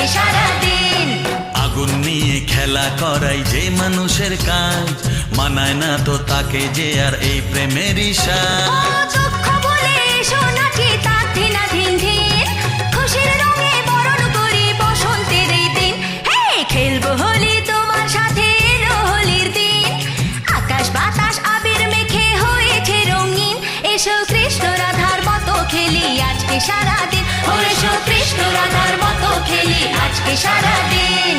আজকে সারাদিন। আগুন নিয়ে খেলা করাই যে মানুষের কাজ, মানায় না তো তাকে যে আর এই প্রেমেরই সাজ। দুঃখ বলে এসো নাচি তার ধিনা ধিন ধিন, খুশির রঙে বরণ করি বসন্তের এই দিন। হে খেলবো হোলি তোমার সাথে, এলো হোলির দিন। আকাশ বাতাস আবির মেখে হয়েছে রঙিন, এসো কৃষ্ণ রাধার মতো খেলি আজকে সারাদিন। ও এসো কৃষ্ণ রাধার মতো খেলি আজকে সারাদিন।